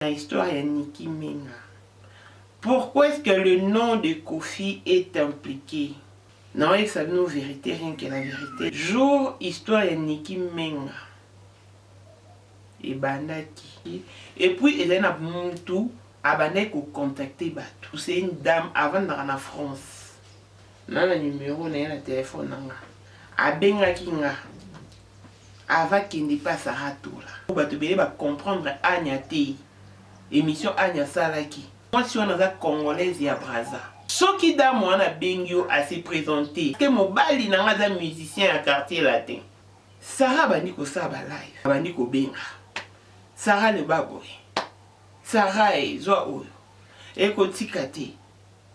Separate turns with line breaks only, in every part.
L'histoire de Nicki Minaj. Pourquoi est-ce que le nom de Kofi est impliqué? Non, et ça nous vérité, rien que la vérité. Jour, histoire de Nicki Minaj. Et bandaki. Et puis, il y a un tout, abandé ko contacter Batou. C'est une dame avant d'aller en France. Dans le numéro, il y a un téléphone. Abengaki nga. Avant qu'il n'y passe à tout là. Batou va comprendre Agnate. Émission Anya Salaki. Moi, si on a Congolaise et à Braza. Ce qui dame moi na bengio à se présenter. Que mon bali n'a pas musicien à quartier latin. Sarah Bandiko Saba live. Bandiko Benga. Sarah le baboy. Sarah est Zoao. Et Kotikate.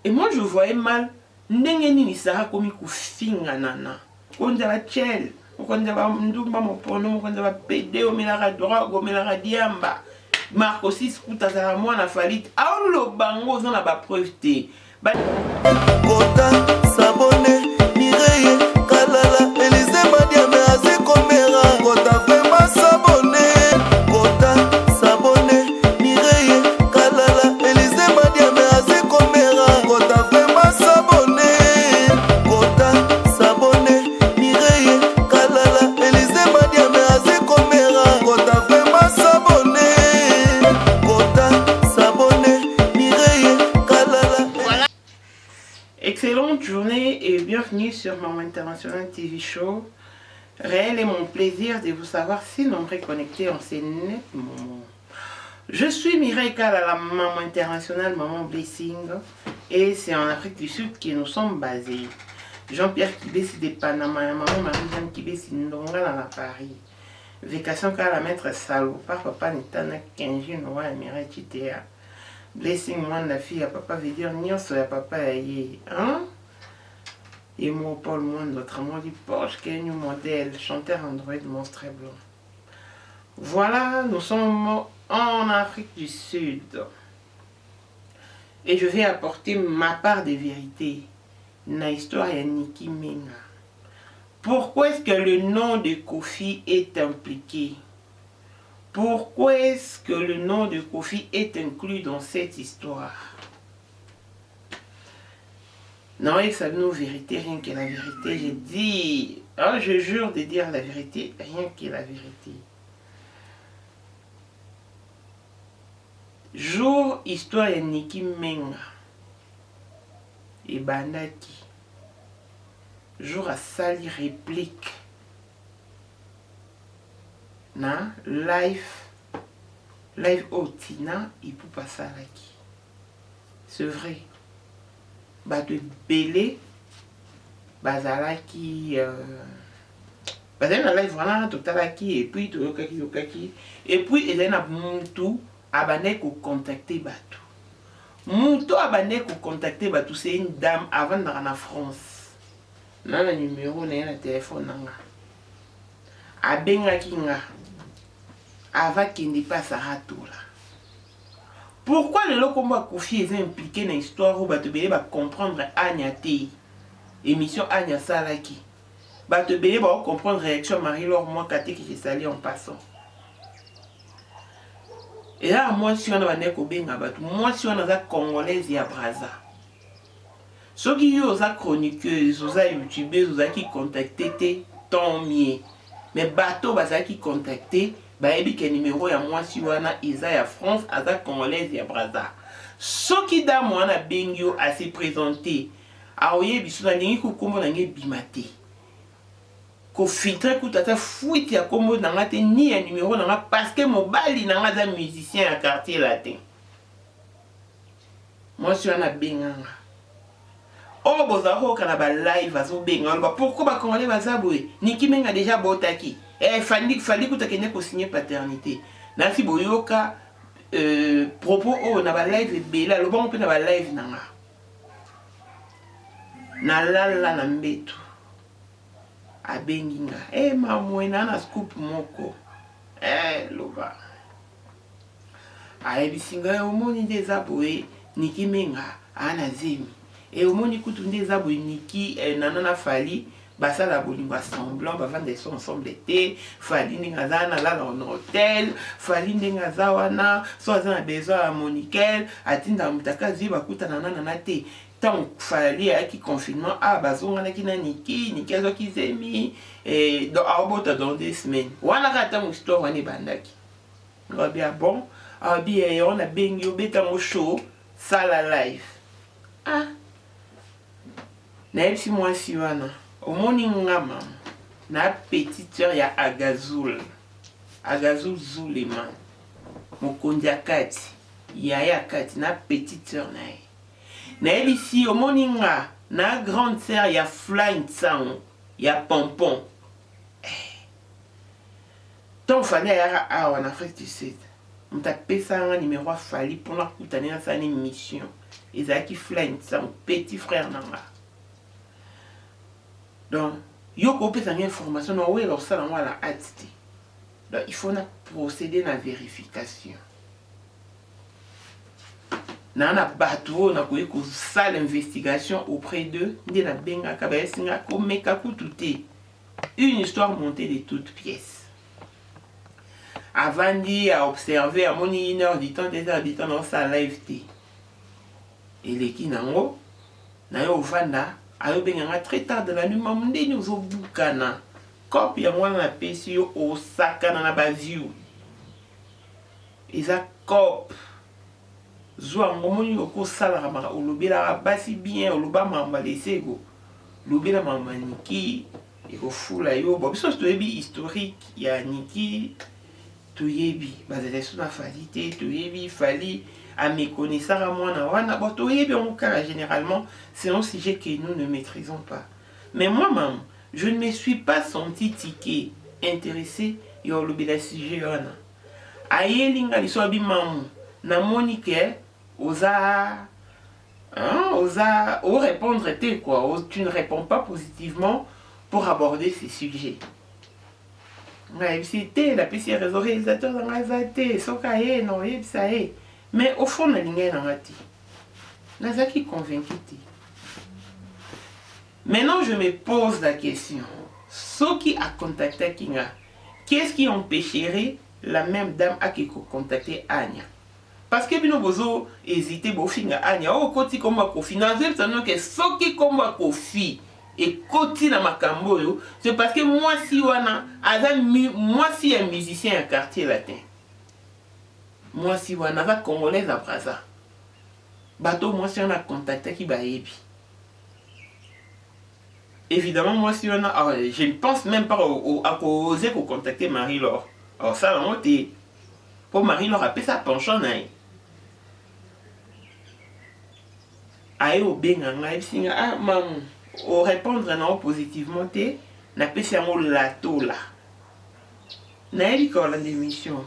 Et moi je voyais mal. Ndengeni ni Sarah comme finga nana. On va tchel. On va mdumba mon pono. On va pédé au mélara drogue au mélara diamba. Marco 6 kutazala mwana falit au lo bango za na ba preuve te
Kota Sabone Mireye Kalala Elise Madiame Azekomera Kota Fema Sabone Kota Sabone Mireye Kalala Elise Madiame Azekomera Kota Fema Sabone Kota Sabone Mireye Kalala Elise Madiame Azekomera Kota Fema Sabone.
Excellente journée et bienvenue sur Maman International TV Show. Réel est mon plaisir de vous savoir si nombreux connectés en ces nets moments. Je suis Mireille Kalala, Maman International, Maman Blessing, et c'est en Afrique du Sud que nous sommes basés. Jean-Pierre Kibesi de Panama, Maman Marie-Jeanne Kibesi Ndonga dans Paris. Vécation Kala Maître Salo, par Papa Nitana Kenji Noa Mireille Chitea. Blessing moi la fille à papa veut dire nyonso ya papa aye hein et moi Paul moi notre amour du Porsche qui est un modèle chanteur Android monstre blanc. Voilà, nous sommes en Afrique du Sud et je vais apporter ma part de vérité dans l'histoire de Nicki Minaj. Pourquoi est-ce que le nom de Kofi est impliqué? Pourquoi est-ce que le nom de Kofi est inclus dans cette histoire? Non, et ça nous vérité, rien que la vérité. J'ai dit, oh, je jure de dire la vérité, rien que la vérité. Jour, histoire de Nicki Minaj. Et bandaki. Jour à sali réplique. Na live otina et pour passer à qui c'est vrai bah de belé bazala qui bazala live voilà total qui et puis to yokaki et puis il y a muntu abane ko contacter batu muntu abane ko contacter batu c'est une dame avant d'aller en France na le numéro na le téléphone nanga abengaki nga avant qu'il n'y passe à tout là. Pourquoi le combat Kofi est impliqué dans l'histoire où Batebele va comprendre Agnate, émission Anya Salaki. Batebele va comprendre réaction Marie-Laure moi Kate qui s'est sali en passant. Et là, moi si on a un Kobenga Batu, moi si on a un Congolaise et à Braza. Ceux qui ont des chroniqueuses, des youtubeuses, qui contacté tant mieux. Mais bateau qui contacté baebi ke numéro ya mwasi wana eza ya France aza Congolaise ya Braza. Soki da mwana bengio a se présenter aoye biso na ndingi ko kombo na nge bimate. Ko filtre ko tata fuite ya kombo na ngate ni ya numéro na nga parce que mobali na nga za musicien à quartier latin. Mwasi wana benganga. Oh bozako kana ba live azo benga ba pourquoi ba Congolais bazabwe Nicki Minaj déjà botaki. Fallait que tu signer paternité. Nasi boyoka propos na ba live bela lo bon pe na ba live nanga. Na lala na mbeto. Abenginga. Mamwena na scoop moko. Loba. Bisinga omoni des aboué Nicki Minaj ana zemi. Et omoni kutu des aboué Nicki nanana fali basa la bolingo semblant bavanda ils sont ensemble été fali ndinga zana là dans hôtel fali ndinga zawana so azana besoin à monikel atinda mutaka ziba kutana nana te tant fali aki confinement ah bazonga na kina niki azo kizemi et donc arbota dans 2 semaines wana kata mu histoire wani bandaki nga bien bon ah bien on a bengi obeta mo show sala live ah na si moi si wana omoni ngama na petite sœur ya Agazul Zulema mokonzi akati yaya akati na petite sœur naye na ici omoni nga na grande sœur ya Flying Sound ya Pompon tant fallait ya awa na Afrique du Sud mtapesa nga numéro afali mpona kutana na sa mission ezalaki Flying Sound petit frère nanga. Donc, yo ko pesa information na wela osala wala atiti. Donc, il faut procéder à la vérification. Na bateau na ko sala investigation auprès d'eux, ndi na benga ka ba singa ko meka kututé. Une histoire montée de toutes pièces. Avant à observer à mon 1 heure du temps, 2 heures du temps dans sa live T. Et les kinango na yo vanda ayo benga très tard de la nuit mamundé nous au bukana copie ya mwana na pesi yo osakana na baziu eza cop zwa ngomoni ko sala ma olobela basi bien oloba mamba lesego lobela mamba niki e ko fula yo bo biso to yebi historique ya niki to yebi bazele suna falite to yebi fali à méconnaissance à moi na boto yebi on cas généralement c'est un sujet que nous ne maîtrisons pas mais moi-même je ne me suis pas senti tiqué intéressé yo lobela sujet wana ayelinga liso bi mamu na monique osa répondre te quoi tu ne réponds pas positivement pour aborder ces sujets. C'était la PC réseau réalisateur dans la zate sokaye non ça est. Mais au fond, na linga na ngati. Nazaki convaincu. Maintenant, je me pose la question. Ceux qui a contacté Kinga, qu'est-ce qui empêcherait la même dame à qui contacter Anya? Parce que bino bozo hésité bofinga Anya. Oh, koti komba kofi. Nazel sanono que ceux qui komba kofi et koti na makambo yo, c'est parce que moi si wana, moi si un musicien à quartier latin. Moi si on a congolais à Braza. Bateau moi si on a contacté qui baébi. Évidemment moi si on a je ne pense même pas à oser contacter Marie-Laure. Alors ça on est pour Marie-Laure appelle ça penchant naï. Aïe au benganga singa ah maman au répondre non positivement té na pesi ngo lato là. Na école la démission.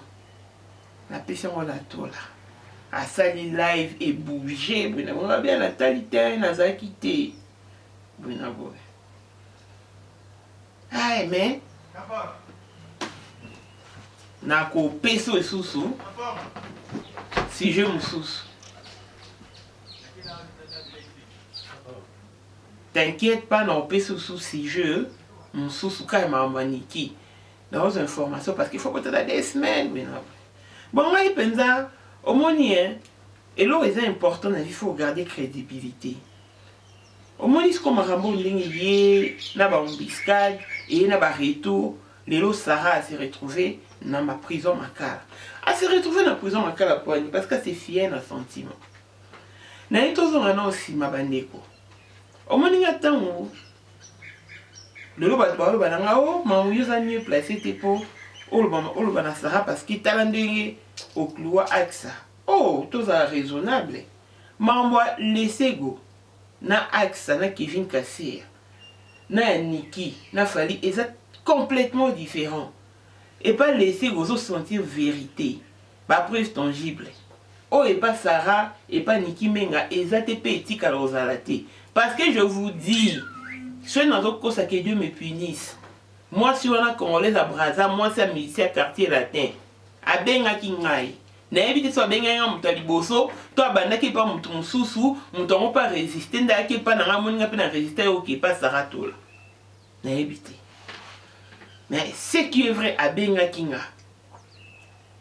La personne on la tola. À sali live et bouger. On va bien la talité, on a quitté. Ah, mais. Na ko peso et sous si je me sous. T'inquiète pas, non, peso sous si je me sous quand m'a maniki. Dans une information parce qu'il faut que tu aies des semaines. Bon, là, il pense au moni, et là, c'est important, il faut garder crédibilité. Au moni, c'est comme un rambo lié, n'a pas embuscade, et n'a pas retour, les lots Sarah s'est retrouvé dans ma prison Makala. Elle s'est retrouvée dans la prison Makala parce que c'est fier dans sentiment. N'a pas toujours aussi ma bandeko. Au moni, attends, le lot va te parler, mais mieux placé tes pots. Olubana Sarah parce qu'il t'a landé au clou axa. Oh, tout ça raisonnable. Mambo laissez go. Na axa na Kevin Kassia. Na Niki, na Fali, et ça complètement différent. Et pas laisser go sentir vérité. Pas preuve tangible. Oh, et pas Sarah, et pas Niki Menga, et ça te petit à l'ozalate. Parce que je vous dis, je suis dans un cause que Dieu me punisse. Moi, si on a congolais à Braza, moi, c'est un musicien à quartier latin. A benga kingai. Na évité soit benga y'a mon taliboso, toi, banda qui pas mon ton sous, mon ton pas résister, n'a qui pas n'a mon n'a pas résister au qui pas Saratola. nayebi te. Mais ce qui est vrai abengaki nga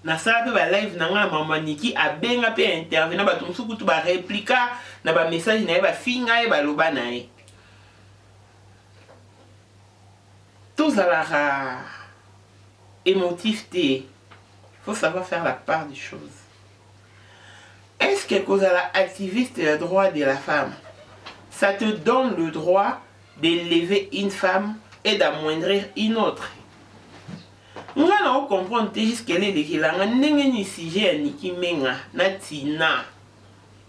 nasala pe ba live na nga mama Niki abenga pe intervenir bato mosusu kutu ba réplica na ba message na ye ba finga ye baloba na ye. Tozalaka émotif te. Faut savoir faire la part des choses. Est-ce que kozala activiste des droits de la femme, ça te donne le droit d'élever une femme et d'amoindrir une autre? Nga na comprendre te jusqu'elle est lekilanga ndenge ni sujet ya Niki Menga na tina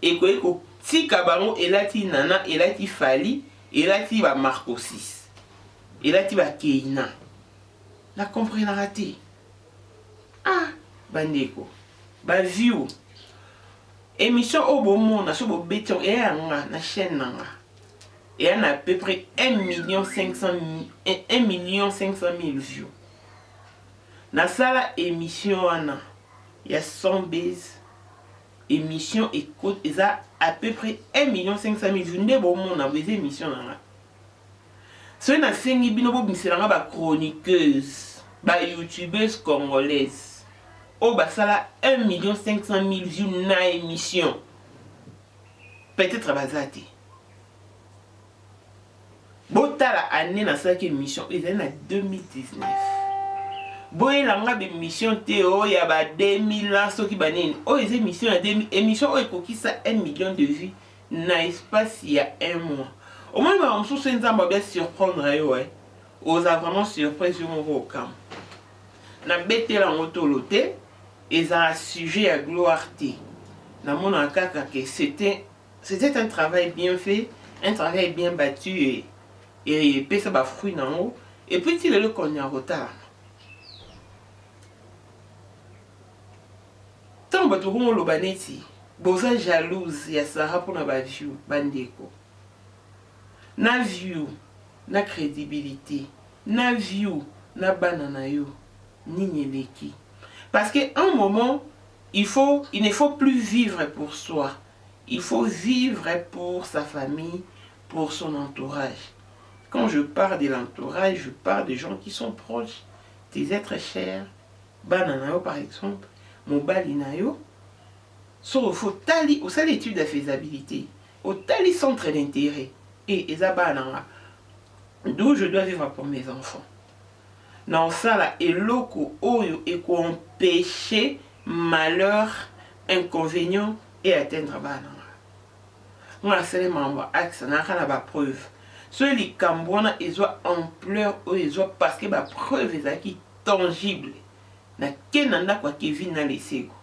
eko tika bango elati nana elati fali elati ba Marco 6 elati ba Keina na comprendre te. Ah bandeko ba view émission obomona so bo beton et nga na chaîne nanga et on a à peu près 1,5 million views. Na sala émission wana ya 100 base émission écoute eza à peu près 1,5 million nde bomona beze émission nanga. So na sengi bino bo biselanga ba chroniqueuse ba youtubeuse congolaise o basala 1,5 million views na émission. Peut-être bazate. Botala année na sa émission eza na 2019. Boye langa be mission te o ya ba 2000 ans soki banini. O eza émission ya 2000 émission o ekokisa 1 million de vues na espace il y a 1 mois. Au moins ba msusu nzamba bien surprendre yo ouais. Oza vraiment surprise yo moko okam. Na betela ngotolo te eza sujet à gloire te. Na mona kaka que c'était un travail bien fait, un travail bien battu et puis ça va fruit dans haut et puis il est le qu'on est en retard. Tant que tu le baneti, boza jalouse ya Sarah pour na ba view bandeko. Na view, na crédibilité, na view, na banana yo, ni nyeleki. Parce qu'à un moment, il ne faut plus vivre pour soi. Il faut vivre pour sa famille, pour son entourage. Quand je parle de l'entourage, je parle des gens qui sont proches, des êtres chers. Bananayo par exemple, Mobalinayo. So, il faut tali, au sein de l'étude de faisabilité, au tali centre d'intérêt. Et Ezabananga, d'où je dois vivre pour mes enfants. Non, ça là, et l'oko oyo et qu'on empêcher malheur, inconvénient et atteindre bananga. Moi, c'est les membres axe, n'a rien à la preuve. Ceux les cambouana, ils ont ampleur ou ils ont parce que la preuve est qui tangible. Na kenanda kwa Kevin na lesego.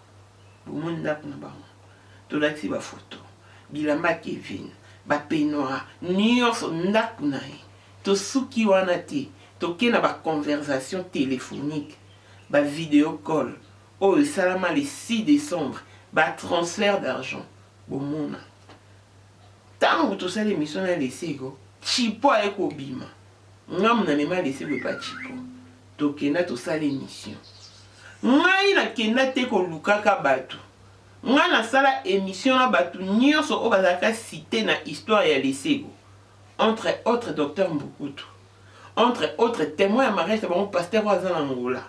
Bumonda kuna ba. To laxi ba photo. Bilamba Kevin, ba peignoir, nyonso ndaku na ye. To suki wana te, to kena ba conversation téléphonique, ba vidéo call. Oh, salama le 6 décembre, ba transfert d'argent. Bomona. Tant que tout ça l'émission na lesego. Chipo eko bima. Ngam na mema lesego pa chipo. To kena to ça l'émission. Ngai na kenda te ko lukaka batu. Nga na sala émission na batu nyonso o bazaka cité na histoire ya lesego. Entre autres docteur Mbukutu. Entre autres témoins ya mariage de mon pasteur Wazan Angola.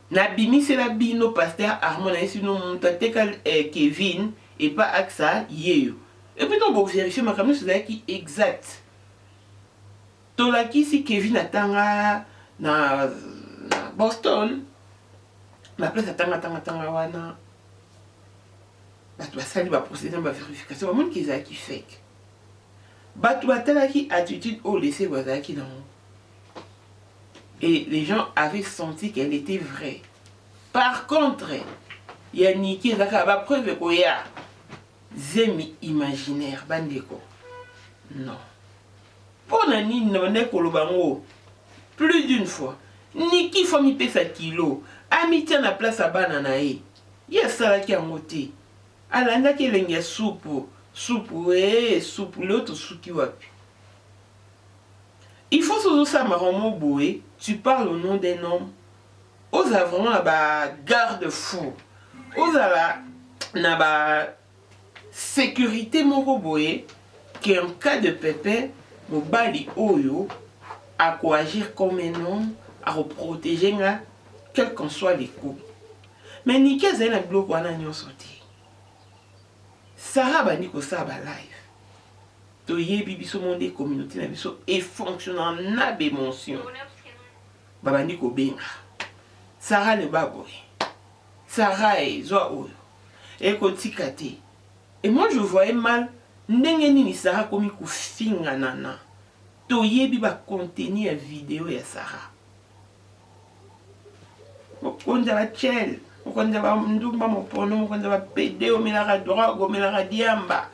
Na bimi c'est la bino pasteur Armand na sino montateka Kevin et pas Axa yeyo. Et puis on va vérifier ma caméra c'est qui exact. Tolaki si Kevin atanga na Boston. La place atanga wana. Batu basali ba procéder ba vérification ba monde qui za qui fake. Batu batala qui attitude au laisser wazaki dans. Et les gens avaient senti qu'elle était vraie. Par contre, il y a Niki zaka ba preuve ko ya zemi imaginaire bandeko. Non. Pour nani noné ko lobango plus d'une fois. Niki fami pesa kilo. Amitié na place à banana e. Ya sala ki angote. Alanda ki lenga soupe, soupe l'autre souki wapi. Il faut surtout ça maromo boé, tu parles au nom d'un homme. Osa vraiment la ba garde-fou. Osa la ba sécurité moko boé qui en cas de pépin mobali oyo à coagir comme un homme, à protéger, quels qu'en soient les coups. Mais Niki a un bloc où on a sorti. Sarah bandi ko ça ba live. To yebi biso monde communauté na biso et fonctionnant na bémotion. Babandi ko benga. Sarah le baboy. Sarah est zo et ko tikate. Et moi je voyais mal ndenge nini Sarah komi ko finga nana. To yebi ba contenir vidéo ya Sarah. Mokonza ba chel, mokonza ba ndumba mopono, mokonza ba pédé, omelaka drogue, omelaka diamba.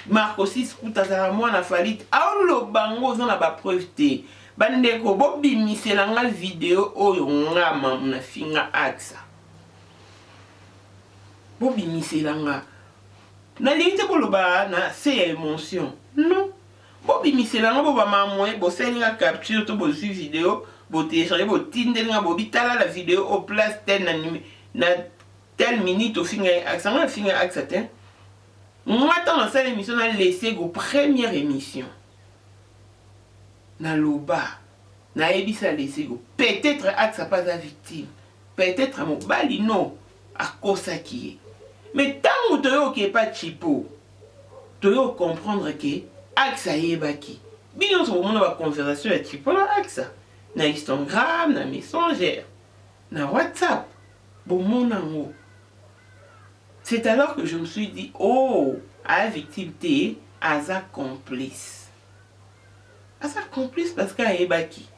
Marco 6 kutazala mwana falit. Aolo bango zana ba preuve te. Bandeko bobi miselanga vidéo oyo ngama muna finga aksa. Bobi miselanga. Na limite koloba na c'est émotion. Non. Bobi miselanga boba mamwe, bo selinga capture to bo su vidéo. Bo télécharger bo tindelinga bo bitala la vidéo au place tel na tel minute au finga aksa. Na finga aksa te. Moi, dans cette émission, on a laissé la première émission. Dans le bas, on a laissé. Peut-être que ça pas la victime. Peut-être que mon balino à cause qui est. Mais tant que tu n'es pas chipo, tu dois comprendre que ça y est baki. Bien sûr, on a une conversation avec chipo là, AXA. Na Instagram, na Messenger, na WhatsApp. Bon, mon amour. C'est alors que je me suis dit, oh, à la victime, t'es à sa complice. À sa complice parce qu'elle est baki.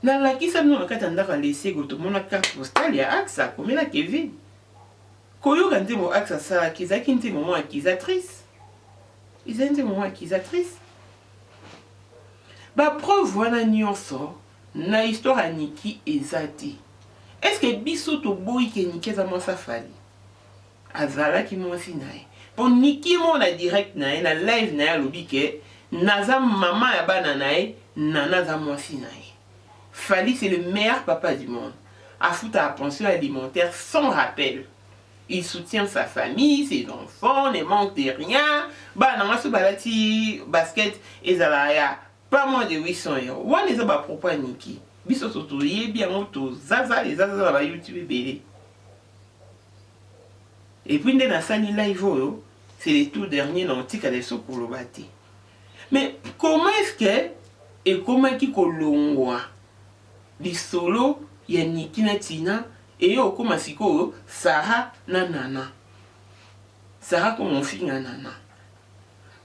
Dans la qui ça nous a laissé tout le monde a carte postale, il y a AXA, comme la Kevin. Koyo quand mon AXA ça, qu'ils a quitté moment accusatrice. Ils ont été moment accusatrice. Bah preuve voilà nyonso na histoire à Niki et Zati. Est-ce que biso to boy ke Niki za mo sa fali? Azala ki mo sinae. Pour Niki mo na direct na na live na lobi ke naza maman ya bana nae nana za mo sinae. Fali c'est le meilleur papa du monde. A foutre à la pension alimentaire sans rappel. Il soutient sa famille, ses enfants, ne manque de rien. Bah na so balati basket ezalaya pas moins de 800 €. Wana eza ba propos ya Niki. Biso soto yebi yango to zaza les zaza ba YouTube belé. Et puis, dans la live, c'est les tout derniers dans le de Sokolobati. Mais comment est-ce que, et comment est-ce que les solo, il y a Niki na Tina, et yo comme Siko, Sarah na Nana. Sarah comme mon fille na Nana.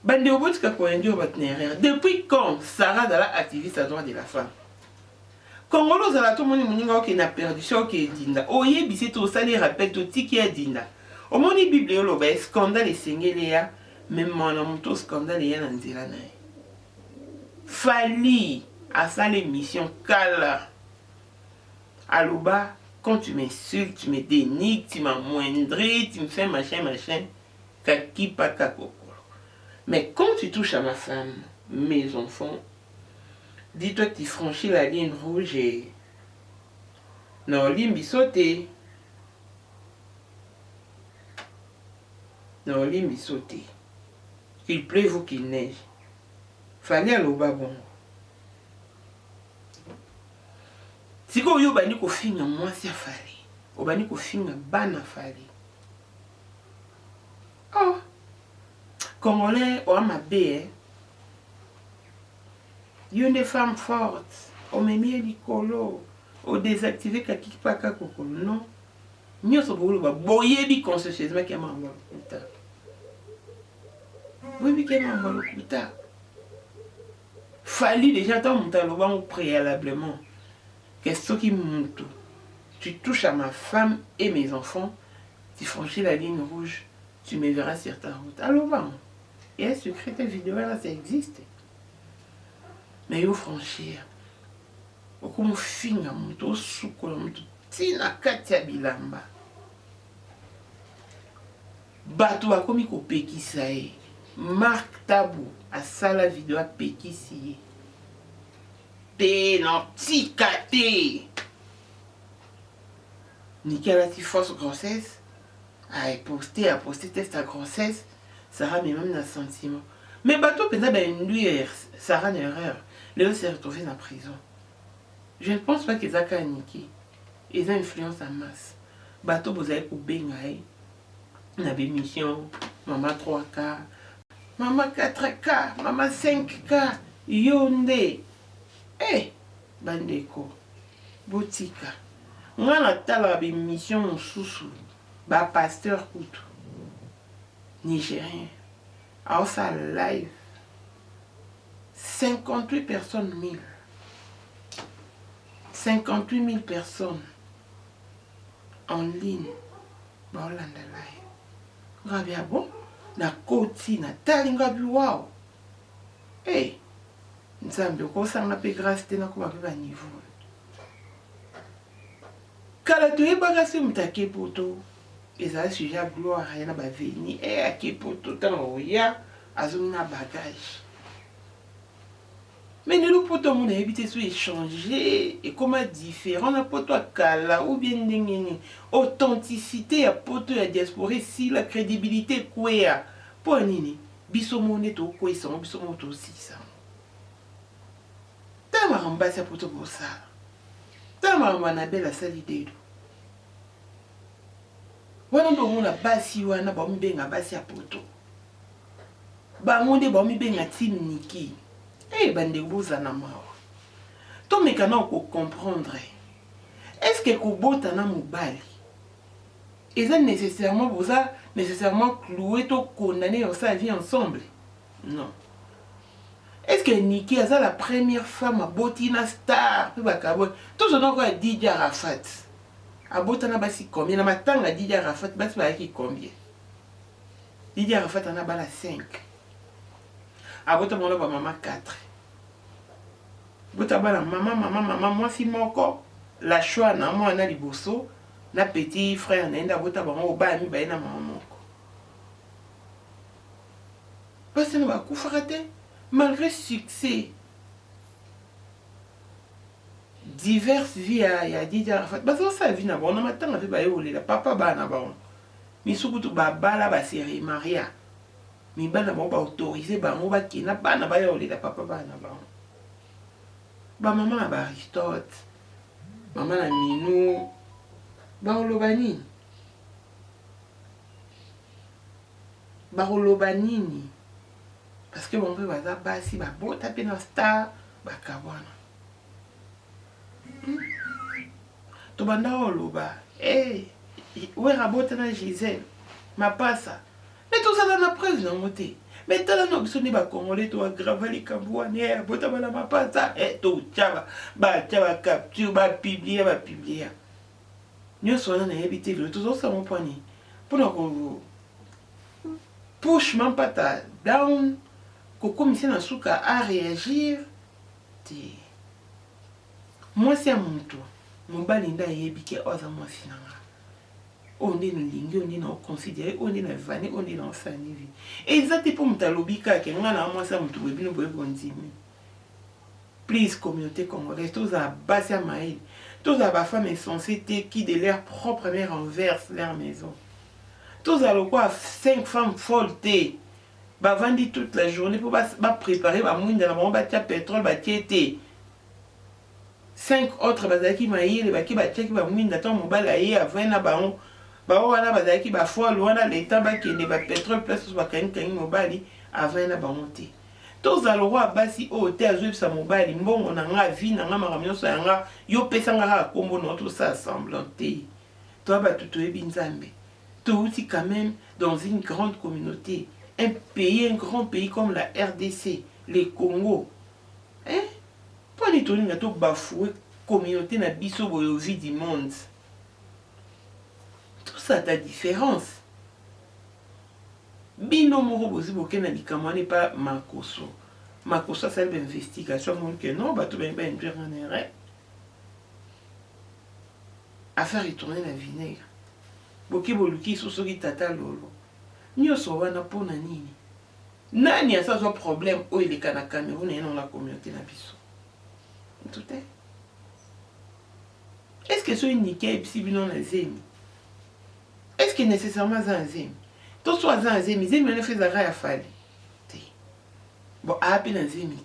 Bande au bout de depuis quand Sarah est activiste à droit de la femme? Quand on a tout le monde qui a perdu, qui est dinda. Oye, c'est tout ça, les rappels, tout qui est dinda. Au moment où Bible est scandale et singléa, même moi, on a scandale et un nzela na. Fali à ça l'émission Kala. Alouba, quand tu m'insultes, tu me dénigres, tu m'amoindris, tu me fais machin, kaki pa kakokolo. Mais quand tu touches à ma femme, mes enfants, dis-toi que tu franchis la ligne rouge et. Non, limbi sauté. Non, limbi sauté. Qu'il pleuve ou qu'il neige. Fallait aller au babon. Si vous avez dit que vous avez moi, c'est fallait. Vous avez dit que vous avez ban fallait. Oh! Congolais, on m'a bé. Il y a des femmes fortes. On m'a mis du colo. On désactivé kaki paka kokolo. Non. Nous sommes boyé bi conscieusement qui m'a envoyé plus tard. Oui, qui m'a envoyé plus tard. Fallait déjà tant monter le banc préalablement. Qu'est-ce qui monte? Tu touches à ma femme et mes enfants. Tu franchis la ligne rouge. Tu me verras sur ta route. Allô, banc. Et un secret, ta vidéo là, ça existe. Mais il franchir. Comme finga moto sukola moto tina katia bilamba. Bato akomi ko pekisa e. Marc Tabou a sala vidéo a pekisi. Te non tikate. Niki a ti fausse grossesse. A posté test à grossesse. Sarah mais même dans sentiment. Mais bateau peut-être ben lui Sarah une erreur. Léo s'est retrouvé en prison. Je ne pense pas qu'ils aient niqué. Ils ont influence en masse. Bateau, vous avez coupé, on avait mission, maman 3K, maman 4K, maman 5K, Yonde. Eh, bandeko, botika. On a la mission sous pasteur Koutou, Nigérien. Alors ça live. 58 personnes 1000. 58 000 personnes en ligne. Baolanda live. Ngabi abo na koti na tali ngabi wow. Eh, nzambe ko sanga pe grâce te na ko ba niveau. Kala to yebaka se mutake poto. Eza sujet gloire ya na ba veni e akepoto tango ya azuna bagage. Mais nous pouvons éviter de échanger et comment différent na poto kala ou bien ndengeni authenticité ya poto ya diaspora si la crédibilité kwea pour nini biso mone to kwesa biso moto sisa tama rambasa poto bosa tama wana bela salidedo wana ndo mona basi wana ba mbenga basi ya poto ba monde ba mbenga team niki. Eh, bande boza na mawa. To mekana ko comprendre. Est-ce que kobota na mobali? Est-ce nécessairement boza nécessairement cloué to condamné en sa vie ensemble? Non. Est-ce que Niki a la première femme à botina star pe bakabo? Tout ce nom quoi DJ Arafat. A botana basi combien na matanga DJ Arafat basi ba ki combien? DJ Arafat en a bala 5. Abota mona ba maman 4. Bota bala maman moi si moko la choix na moi na liboso na petit frère nenda bota ba mo ba mi ba na maman moko. Parce que ba ku frate malgré succès diverses vies ya DJ Arafat. Parce que ça vie na bon na matanga fe ba yole la papa ba na ba. Mi sukutu ba bala ba série Maria. Mi bana ba autorisé ba mo ba kina bana ba yole la papa ba na ba. Ba maman ba Aristote, maman na Minou, ba olobani. Ba olobani parce que bon peut baza basi ba bota pe na star ba kabwana. To banda oloba, eh, ouais rabota na Gisèle, ma passa. Mais tout ça dans la preuve non moté. Mais t'as la notion de Congolais, tu as gravé les cambouanais, tu as la mapasa, et tu as capture, publier. Nous sommes habité le tout ça, mon poignet. Pour nous push, man, pas ta down, comme si on souka à réagir. Moi, c'est à mon tour. Mon balinda est habité aux amours finalement. On est dans l'ingue, on est dans considéré, on est dans vanné, on est dans santé. Et ça c'est pour me talobika que on a moi ça me trouve bien pour continuer. Please communauté congolaise, tous à base à maïl, tous à ba femme insensée qui de leur propre mère renverse leur maison. Tous à le quoi 5 femmes folles ba vandi toute la journée pour ba préparer ba mouine dans la ba tia pétrole ba tiété. 5 autres bazaki maïl ba ki ba tia ki ba mouine dans mon balaye avant na ba on ba wana bazaki ba foi loana l'état ba kende ba pétrole place ba kanyi mobali avant na ba monter tous à roi basi o te azwe sa mobali mbongo na nga vie na nga makamyo so nga yo pesa nga kombo notre ça semblanté toi ba tout ebi nzambe tu aussi quand même dans une grande communauté un grand pays comme la RDC les Congo hein pour ni toni na to bafouer communauté na biso boyo vie du monde. Ça ta différence. Bino moro bozi boke na likama n'est pas makoso. Makoso c'est une investigation donc non ba to ben ben en erreur. Affaire retourner la vinaigre. Boke boluki sosoki tata lolo. Nyoso wana pona nini? Nani a ça problème o il est kana Cameroun et non la communauté na biso. Tout est. Est-ce que c'est une niquée si bino na zemi? Est-ce que nécessairement c'est un zemi? Tout soit un zemi, zemi on fait zara ya fali. Bon, à peine un zemi.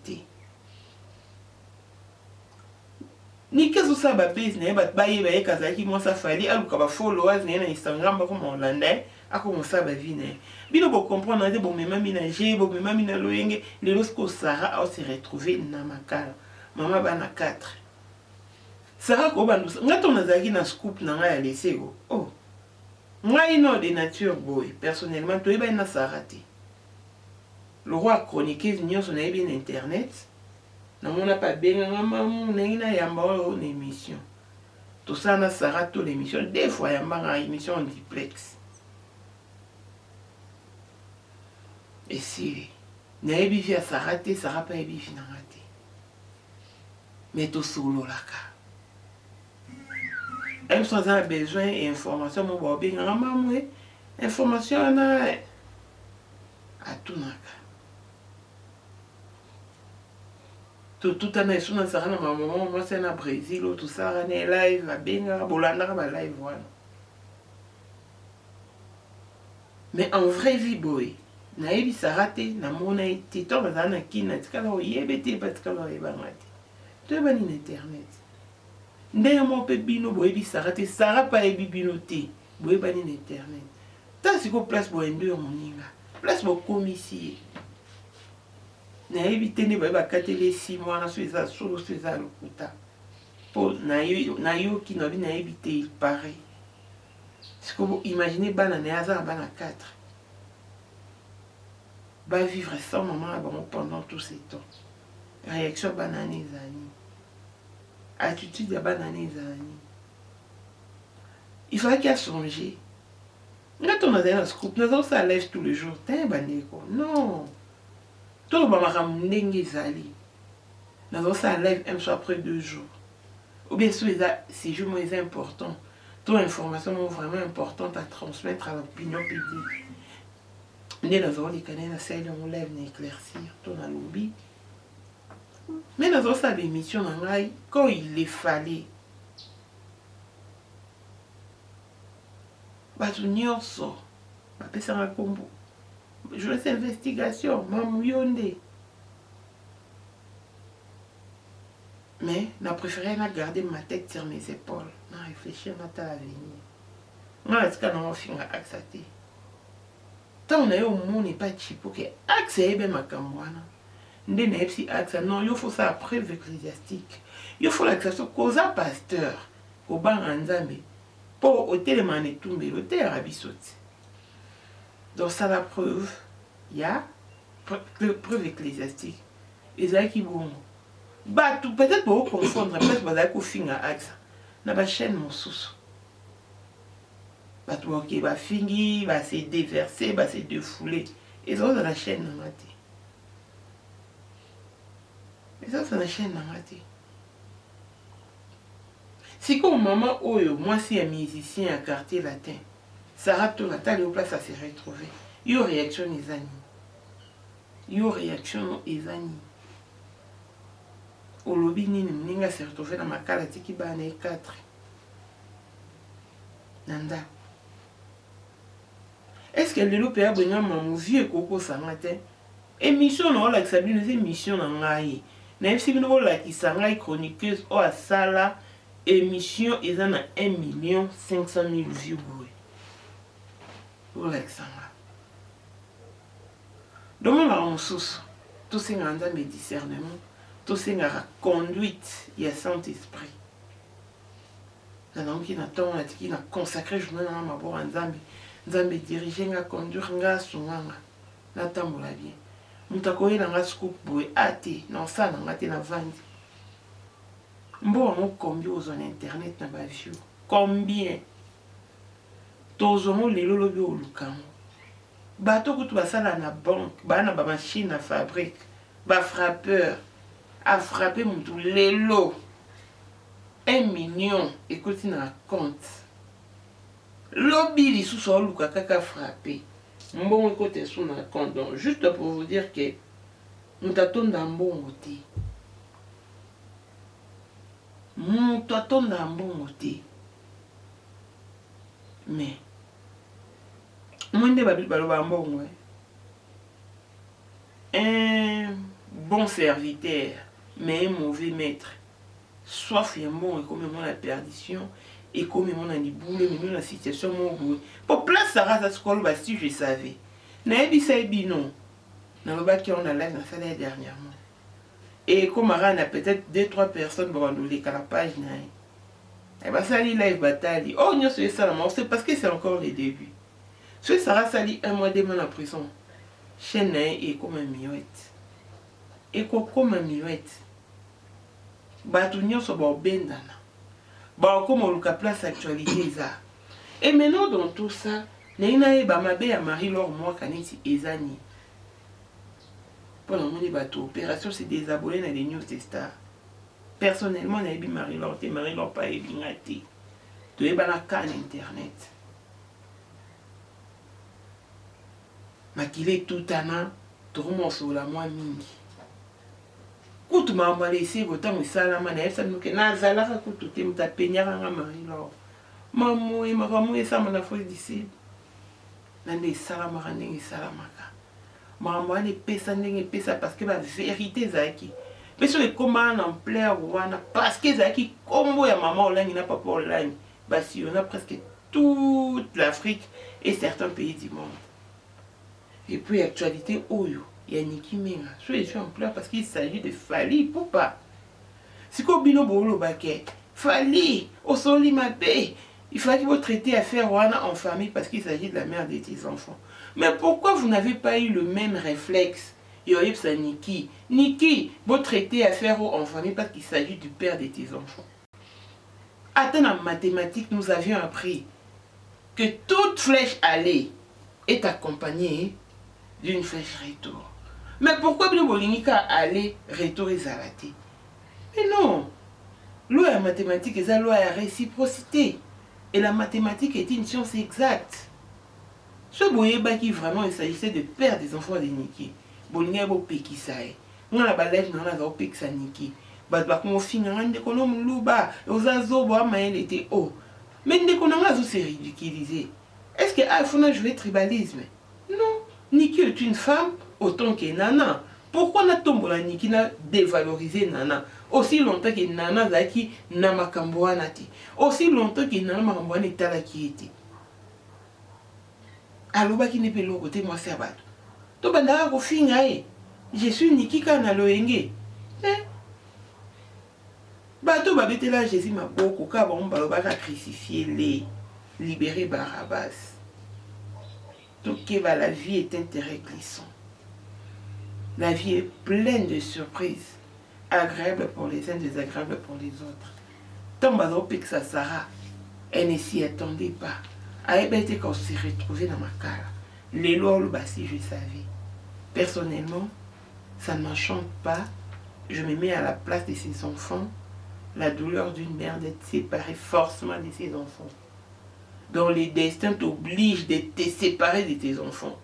ni kezo sa ba base na ba baye ba kazaki mo sa fali aluka ba followers na Instagram ba ko molanda ako mo sa ba vie na bino bo comprendre de bo mema minager bo mema mina loyenge le lorsque Sarah a se retrouver na makala mama bana 4 Sarah ko bandu ngato nazaki na scoop na nga ya lesego oh ngai no de nature boy personnellement to eba na Sarah te le roi chroniqueuse nyonso na bien internet na mona pa benga mamu na yamba o na émission tout ça na Sarah to l'émission des fois yamba na émission en duplex et si na ebi via Sarah te Sarah pa ebi vina te mais to solo la ka elle a besoin d'informations mon bobi na mamu information na atunaka tout à l'heure sur Sarah na maman moi c'est na Brésil tout ça na live la benga bolanda ba live voilà mais en vraie vie boy na ebi Sarah te na mona été to ba na kina tikala o yebete patikala e ba ngati to ba ni internet ndenge mo pe bino boy bi Sarah te Sarah pa ebi bino te boy ba ni internet ta siko place bo endo moninga place bo komisi na éviter ne ba katele 6 mois na sueza solo sueza lokuta po na yo qui na bien éviter il paraît ce que vous imaginez bana na aza bana 4 ba vivre sans maman pendant tout ce temps réaction banane zani attitude ya banane zani il fallait qu'il songer quand on a un scoop nous ça lève tous les jours t'es baneko non tout le monde ndenge ezali nazo ça live un soir après 2 jours ou bien c'est juste moins important toute information vraiment importante à transmettre à l'opinion publique ne nazo les canaux na celle on lève n'éclaircir ton lobby mais nazo ça l'émission na ngai quand il est fallait batu nyonso bapesanga kombo je laisse investigation, maman yonde. Mais n'a préféré garder ma tête sur mes épaules, n'a réfléchir à l'avenir. N'a est-ce qu'on a fini à accepter. Tant on est au monde n'est pas chipo que accès bien ma camouana. N'est pas si accès non, il faut ça preuve ecclésiastique. Il faut l'accession cause à pasteur au banc en Zambie pour au téléman et tomber le terre à bissotti. Donc ça la preuve, il y a preuve ecclésiastique. Et ça qui bon. Bah tout peut-être pour confondre peut-être bah qu'on finit à axe. Na ba chaîne mon sous. Bah tout ok bah fini, bah c'est déversé, bah c'est défoulé. Et ça dans la chaîne n'a maté. Et ça c'est la chaîne n'a maté. Si comme maman oyo, moi si un musicien à quartier latin. Sarah to la taille au place à se retrouver. Yo réaction les amis. Yo réaction les amis. Au lobby ni ninga se retrouver dans ma cala tiki ba na 4. Nanda. Est-ce que le loup a besoin mon vieux coco ça matin? Émission non la sabine les émissions na ngai. Na fsi bino la ki sangai chroniqueuse o asala émission ezana 1 500 000 vues. Alexandra. Donc on sous tout ces grands discernement, tout ces conduite, il y a Saint-Esprit. Nanam qui n'attend qui n'a consacré journée dans ma boire en Zambie. Zambie diriger nga conduire nga sunganga. Natambola bien. Mutakoye na nga scoop boy ate non ça na ngate na vandi. Mbo mo combien aux on internet na ba view. Combien tozomo lelo lobi olukango bato kutu basala na banque bana ba machine à fabrique ba frappeur a frappé mutu lelo 1 million écoute na compte lobi lisusu oluka kaka frappé mbongo côté sous na compte donc juste pour vous dire que mutatonda mbongo te mutatonda mbongo te mais un bon serviteur, mais un mauvais maître. soif ya mbongo ekomema na perdition, ekomema na libule, ememi na situation moko boye. Pour place Sarah ça sikoloba si je savais. Nayebisa bino. Nalobaki on a live na sala dernièrement. Et comme on a peut-être 2-3 personnes pour nous la page naï. Et bah ça live bataille. Oh non c'est ça c'est parce que c'est encore les débuts. Ce Sarah sali un mois de mois en prison. Chaîne naï et comme un miouette. Et comme un miouette. Bah tout n'y a sur bord bendana. Bah comme on le place actualité ça. Et maintenant dans tout ça, naïna et bah ma belle à Marie-Laure moi kaniti ezani. Pour le monde bateau, opération c'est désabonner dans les news des stars. Personnellement, j'ai vu Marie-Laure, Marie-Laure pas élingaté. Tu es dans la canne internet. Makile tout an, tout le monde sur la moi mingi. Quand tu m'as laissé voter mon salama, ça nous que nazala quand tu t'es m'ta peigner à Marie-Laure. Maman et maman et ça m'a fait d'ici. Nande salama rande salamaka. Maman ne pesa ndenge pesa parce que la vérité zaki. Mais sur les commandes en plein wana parce que zaki combo ya maman online n'a pas pour online. Bah si on a presque toute l'Afrique et certains pays du monde. Et puis actualité oyo ya Nicki Minaj. Je suis en pleurs parce qu'il s'agit de Fally Ipupa. Si ko bino bolo baké Fally au soli mabé. Il faut que vous traitiez affaire wana en famille parce qu'il s'agit de la mère de tes enfants. Mais pourquoi vous n'avez pas eu le même réflexe? Yoyipsa Nicki. Nicki, vous traitez affaire en famille parce qu'il s'agit du père de tes enfants. Attends, en mathématiques, nous avions appris que toute flèche allée est accompagnée d'une flèche retour. Mais pourquoi vous voulez aller, retour et zalaté? Mais non. Loi en mathématiques est la loi à réciprocité. Et la mathématique est une science exacte. Ce boyeba qui vraiment il s'agissait de père des enfants de Nicki. Bolinga bo pekisae. On a balève dans la pekisa Nicki. Ba ko finga ngande ko no muluba, ozazo bo amael était haut. Mais ndeko na ngazo c'est ridiculisé. Est-ce que Alphona jouer tribalisme? Non. Nicki est une femme autant que Nana. Pourquoi na tombola Nicki na dévaloriser Nana? Aussi longtemps que Nana zaki na makambo wana te. Aussi longtemps que Nana makambo wana etala ki ete. Aloba ki ne pe lo côté moi serbato. To bandara ko finga e. Je suis Nicki kana loenge. Bato ba betela Jésus maboko ka ba mbalo ba crucifier les libérer Barabbas. Donc la vie est un terrain glissant. La vie est pleine de surprises, agréables pour les uns, désagréables pour les autres. Tant que ça Sarah, elle ne s'y attendait pas. Elle était qu'on s'est retrouvée dans ma cale. Les lois, si je savais. Personnellement, ça ne m'enchante pas. Je me mets à la place de ses enfants. La douleur d'une mère d'être séparée forcément de ses enfants. Dont les destins t'obligent de te séparer de tes enfants.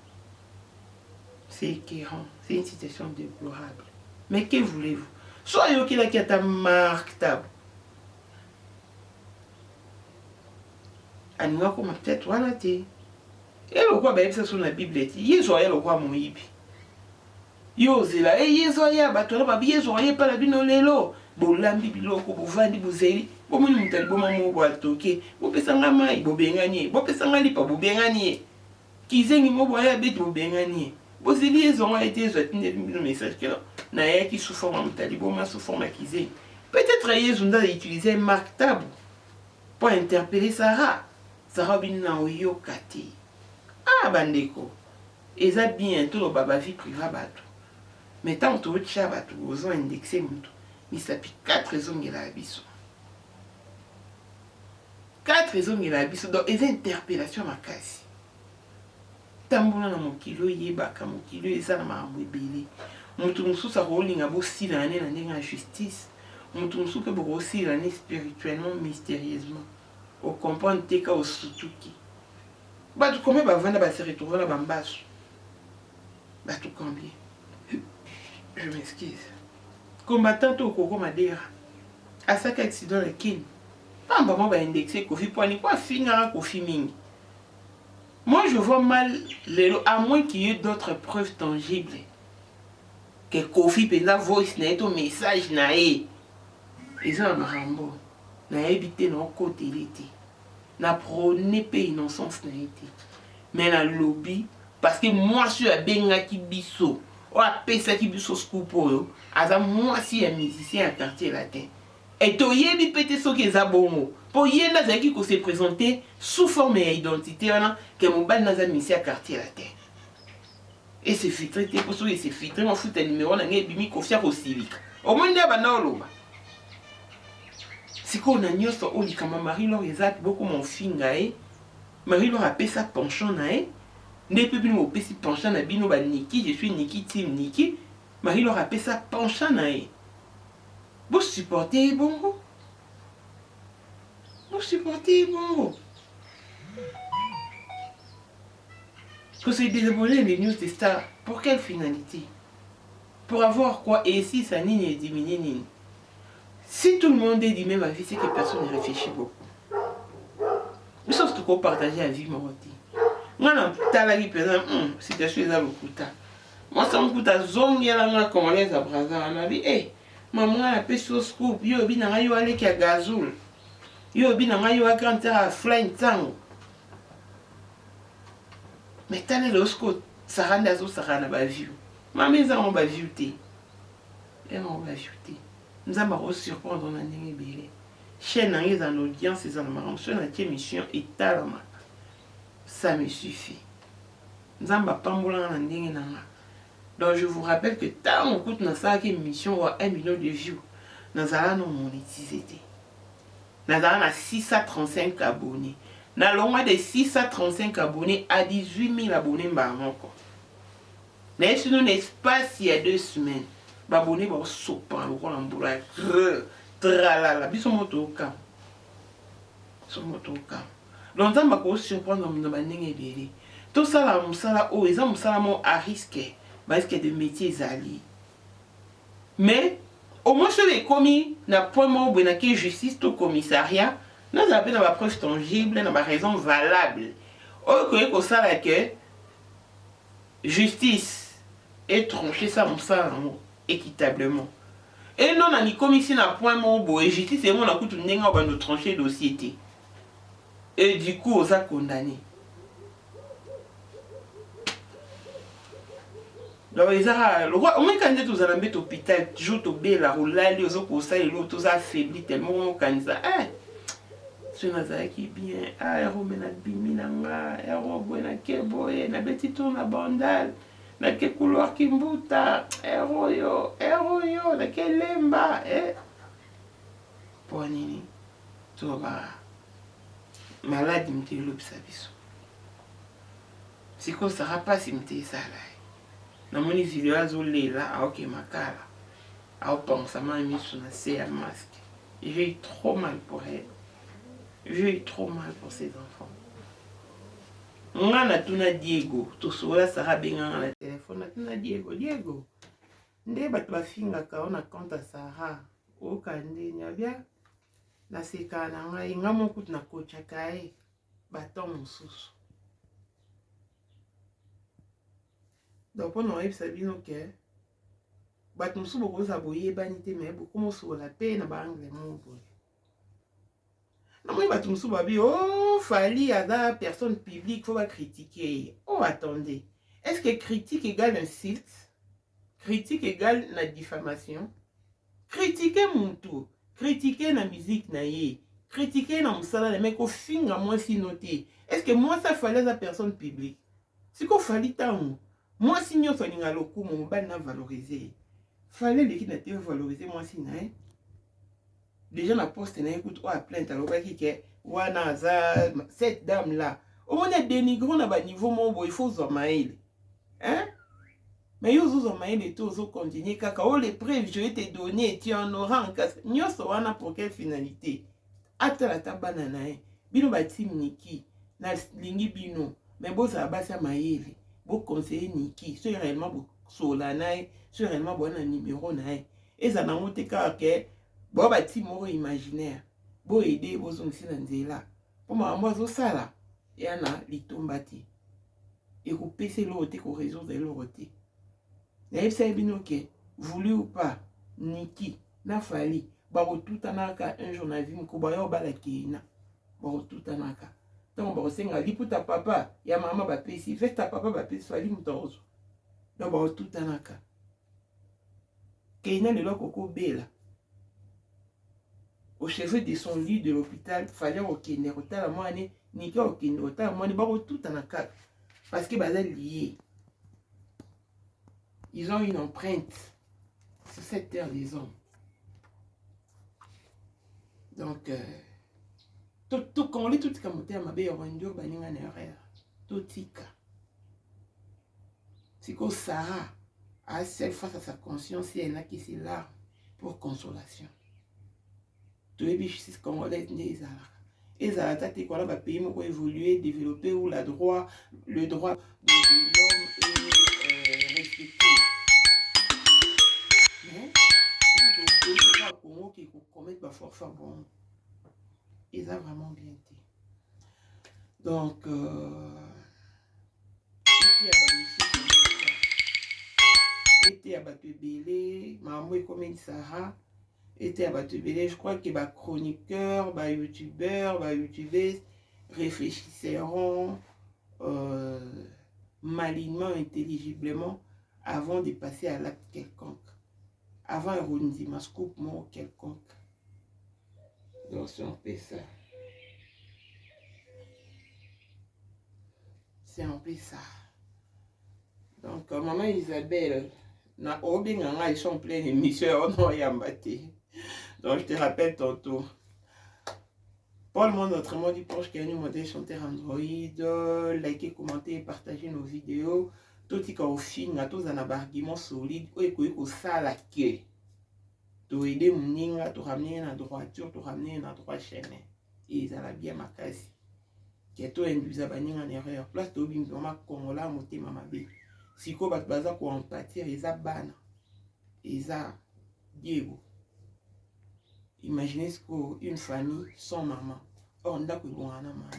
C'est écœurant. C'est une situation déplorable. Mais que voulez-vous? Soyez au qu'il a ta marque table. Aninga comme peut-être voilà te. Et le roi bah ça sur la Bible est. Yezoya le roi Moïbi. Yozela et yezoya batola ba yezoya pas la bino lelo. Bolambi biloko bovandi bozeli. Bomoni mutali bomamo bo atoke. Bopesanga mai bobenganie. Bopesanga lipa bobenganie. Kizengi mo boya beti bobenganie. Bozeli ezonga été zotine le message que na ya qui sous forme mutali boma sous forme kizengi. Peut-être yezunda utiliser marque tabou pour interpeller Sarah. Sarah bina oyo kati. Ah bandeko. Eza bien tout le baba vie privée bato. Mais tant que tu as bato, vous ont indexé mutu. Il s'appuie 4 raisons de la biso. 4 raisons de la biso. Donc, les interpellations ma casse. Tambouna na mokilo yebaka mokilo eza na mabwebele. Mutu musu sa rolinga bo silane na ndenga justice. Mutu musu pe bo silane spirituellement mystérieusement. Au comprendre teka au sutuki. Ba tu combien ba vanda ba se retrouver na bambasu. Ba tu combien? Je m'excuse. Combattant au Coco Madera. À chaque accident, le kin. Pas maman va indexer Kofi Poani. Quoi finira Kofi Ming? Moi, je vois mal, à moins qu'il y ait d'autres preuves tangibles. Que Kofi Pena voice n'est au message naé. Et ça, marambo. Na évité non côté l'été. Na prôné pe innocence na été. Mais na lobby parce que moi je suis à Bengaki Bisso. Ou à Pesaki Bisso Scoop. Aza moi si un musicien à quartier latin. Et to yebi pété so que zabongo. Pour yenda zaki ko se présenter sous forme et identité que mon bal naza musicien à quartier latin. Et c'est filtré pour so et c'est filtré on fout un numéro na ngai bimi kofia ko civique. Au moins nda bana oloba. Si qu'on a nyoso oli kama Marie-Laure ezat beaucoup mon finga Marie-Laure a sa penchant na ne peut plus me pesi penchant na bino ba Niki, je suis Niki team Niki. Marie-Laure a sa penchant na vous supportez bongo. Vous supportez bongo. Que c'est désabonner les news des stars. Pour quelle finalité? Pour avoir quoi? Et si ça n'est diminué ni. Si tout le monde est du même avis, c'est que personne ne réfléchit beaucoup. Mais sauf que partager la vie, mon rôti. Moi, dans la vie, par exemple, si tu es dans le couta. Moi, ça me coûte à zone, il y a la congolaise à Brazza. On a dit, hé, maman, a fait ce scoop, yo, bin a yo ale qui a gazoul. Yo, bin a yo a grand terre à flying tango. Mais t'as le scoop, ça rend à zo, ça rend à ma vie. Ma maison, on va ajouter. Et on va ajouter. Nous allons surprendre dans l'année belé. Chaîne en audience et en marron sur notre émission et talama. Ça me suffit. Nous allons pas mouler en l'année. Donc je vous rappelle que tant on coûte dans cette émission 1 million de views. Nous allons nous monétiser. Nous avons 635 abonnés. Nous avons de 635 abonnés à 18 000 abonnés. Mais sur un espace il y a 2 semaines. Abonnés ba sopa le rôle en boula tralala biso moto ka so moto ka donc ça m'a ko surprendre dans ba ndenge belé tout ça la musala o eza musala mo à risque parce que de métiers zali mais au moins sur les commis na point mo bona que justice tout commissariat nous avons la preuve tangible na ba raison valable o ko ça là que justice est tranché ça musala équitablement. Et non, on a comme ici un point mon et justice c'est mon coup on va nous trancher dossier. Et du coup, on a condamné. Donc, le roi, au moins quand vous allez mettre l'hôpital, toujours au bé, la roulade, les autres pour ça, et l'autre, tout ça affaibli tellement quand ça. Ce n'est qui bien. Ah, héros, mais la biminanga, héros, buena keboye, na petit tour na bandal. Na ke couloir kimbuta eroyo na ke lemba pour nini to ba malade mte lobisa biso siko sera pas simte sala na moni video azolela aoke makala ao pensa mami suna se ya masque. J'ai eu trop mal pour elle. J'ai eu trop mal pour ses enfants. Ngana tuna Diego, to sola sara benga na téléphone tuna Diego, nde bato bafinga ka ona compte Sara, o kande nyabia na seka na ngai ngamo kutu na kocha kai baton mususu. Donc on a sabino ke bato mususu boko za boye banité mais beaucoup mo sola pe na ba anglais mo boye. Non, mais bato mususu babi oh fali ada personne publique faut pas critiquer. Oh attendez, est-ce que critique égale insulte? Critique égale la diffamation? Critiquer mon tour, critiquer la musique na ye, critiquer na musala les mecs au finga moi si noté. Est-ce que moi ça fallait la personne publique? Si qu'on fallait tant moi si nous faisons un loco mon ban n'a valorisé. Fallait les qui n'étaient valorisé moi si na. Déjà la poste na écoute ou à plainte alors qui que wana za cette dame là. Au moins dénigrant na ba niveau mon boy il faut zomaïl. Hein? Mais yo zo zomaïl et tout zo continuer kaka oh les preuves je vais te donner tu en auras en cas. Nyoso wana pour quelle finalité? Ata la tabana na bino ba team Niki na lingi bino mais bo za ba sa maïli. Bo conseiller Niki, c'est réellement bo solanaï, c'est réellement bon un numéro naï. Et ça n'a monté car que bo ba team moro imaginaire. Bo aider bo zo nsi na nzela. Po ma zo sala yana litombati. Et ko pese l'autre ko résoudre l'autre. Na yebisa bino ke voulu ou pas Niki na fali bakotutanaka un jour na vie moko baya obala keina bakotutanaka ntango bakosenga liputa papa ya mama bapesi vesta papa bapesi fali moto ozwa donc bakotutanaka keina lelo akokobela au chevet de son lit de l'hôpital fallait okende kotala mwana niki okende kotala mwana bakotutanaka parce que baza liés. Ils ont une empreinte sur cette terre des hommes. Donc, tout quand on lit tout comme on m'a bien rendu au banin en erreur. Tout tika. C'est que Sarah a celle face à sa conscience et elle n'a qui ses larmes pour consolation. Tous les bichis congolais des arts. Et ça a été quoi là, pays pour évoluer, développer où le droit de l'homme est respecté. Mais il y a des Congo qui commettent des forfaits bon. Ils ont vraiment bien été. Donc, était à Batubélé, maman est comme une Sarah, était à Batubélé, je crois que les chroniqueurs, les youtubeurs, les youtubeuses réfléchiront malignement, intelligiblement avant de passer à l'acte quelconque. Avant un scoopement quelconque. Donc c'est un peu ça. C'est un peu ça. Donc maman Isabelle, ils sont pleins d'émissions, non yambati. Donc je te rappelle tantôt. Pour le monde autrement dit proche qui a un modèle chanteur Android, likez, commentez et partagez nos vidéos. Tout ce qui est au film, tous un argument solide, ou écoutez ça la queue. To aider mon ninga, to ramener à droiture, to ramener à droite chaîne. Et ils ont bien ma case. Qui est tout induisant en erreur. Place to bim maman Congola monter maman B. Si ko bat baza ko empathie, ils ont ban. Ils ont Diego. Imaginez ce qu'une famille sans maman. Oh, on a que bon à maman.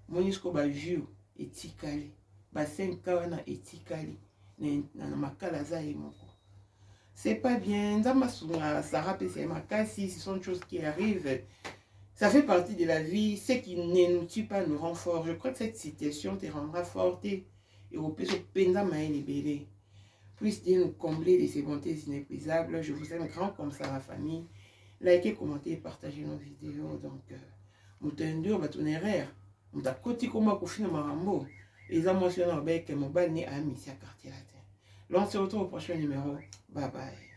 Monis ko ba vieux etikali. Ba 5 ans na etikali. Na makala za emoko. C'est pas bien. Sarah si ce sont des choses qui arrivent. Ça fait partie de la vie. Ce qui ne nous tue pas nous rend fort. Je crois que cette situation te rendra forte. Et au plus, puisse Dieu nous combler de ses bontés inépuisables. Je vous aime grand comme ça, la famille. Likez, commentez et partagez nos vidéos. Donc, Moutendur, Batonéraire, Moutakoti, Koma, Koufina, Marambo. Et ça, moi, je suis un mobile, ni à Missia Quartier Latin. L'on se retrouve au prochain numéro. Bye bye.